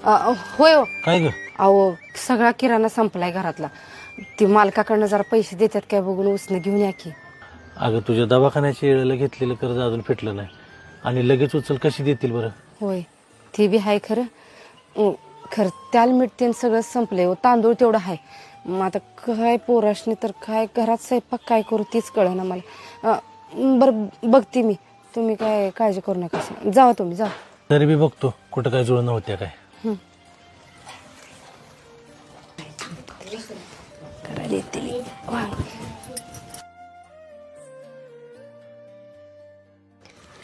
होय हो. काय ग? अहो सगळा किराणा संपलाय घरातला. ती मालकाकडनं जरा पैसे देतात काय बघून उसनं घेऊन या की. अगं तुझ्या दवाखान्याच्या वेळेला घेतलेलं कर्ज अजून फिटलं नाही आणि लगेच उचल कशी देतील बरं? होय ते बी आहे खरं. खरं त्याला मिळते सगळं संपलंय हो. तांदूळ तेवढं आहे. मग आता काय पोराशनी तर काय घरात स्वयंपाक काय करू तीच कळ ना मला. बरं बघते मी. तुम्ही काय काळजी करू नका. जावा तुम्ही जा. तरी बी बघतो कुठं काय जुळणं होत्या काय.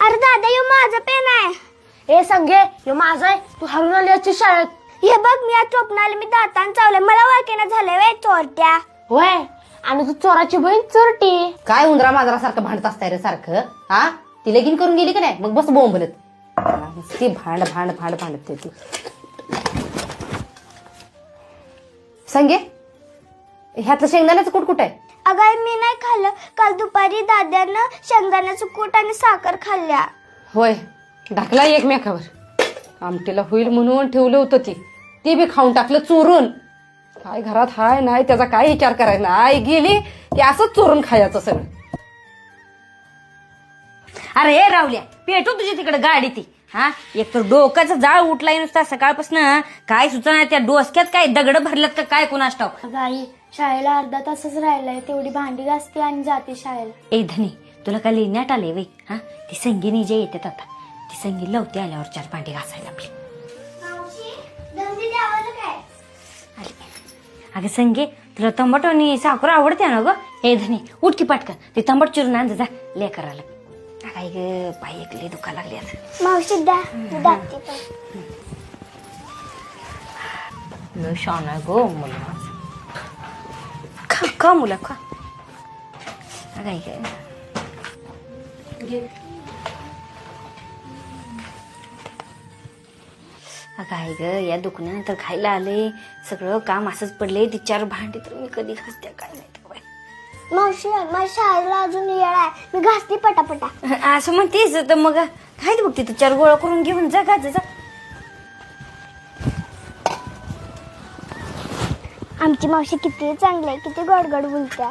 अरे दादा यो माझा पेन आहे. ए संगे यो माझा आहे. तू हरून आली याची शाळेत. हे बघ मी आज स्वप्नाला मी दातान चावले मला वाकेना झाले वे चोरट्या. होय आणि तू चोराची बहीण चोरटी. काय उंदरा मांजरा सारखं भांडत असताय रे सारखं. हा ती लगीन करून गेली का नाही मग बस बोंबलत ती भांड भांड भांड भांडत ती. संगे ह्यातलं शेंगदाण्याचं कूट कुठं आहे? अगं मी नाही खाल्लं. काल दुपारी दाद्यानं शेंगदाण्याचं कूट आणि साखर खाल्ल्या. होय ढाकला एकमेकावर. आमटीला होईल म्हणून ठेवलं होतं ती बी खाऊन टाकलं चोरून. काय घरात हाय नाही त्याचा काय विचार करायचा. आई गेली की असंच चोरून खायचं सगळं. अरे हे रावल्या पेटो तुझी तिकडे गाडी ती. हा एक तर डोक्याचा जाळ उठलाय नुसता सकाळपासून. काय सुचना त्या डोसक्यात काय दगड भरल्यात का काय कुणास ठाऊक. गाई शाळेला अर्धा तासच राहिलाय. तेवढी भांडी घासते आणि जाते शाळेला. ए धनी तुला काय लिहिण्यात आले वय? हा ती संगीनी जे येतात आता ती संगी लवते आल्यावर 4 भांडी घासायला आपली. अगं संगे तुला तंबाट आणि साखर आवडते ना ग? हे धनी उठकी पाटकन ते तंबाट चिरून आण जा लेकराला. काय ग पाय एकले दुखा लागले आता. मावशी द्या दाते पण. शान आहे गो मुलं. खा खा मुला खा. काय ग काय ग या दुखण्यानंतर खायला आले सगळं काम असंच पडले. ती 4 भांडी तर मी कधी घासते काय नाही. मावशी माझ्या शाळेला अजून येळ आहे. मी घासते पटापटा. असं म्हणतेस तर मग काय बघते तू 4 गोळा करून घेऊन जा का जा. आमची मावशी किती चांगली आहे. किती गडगड बोलत्या.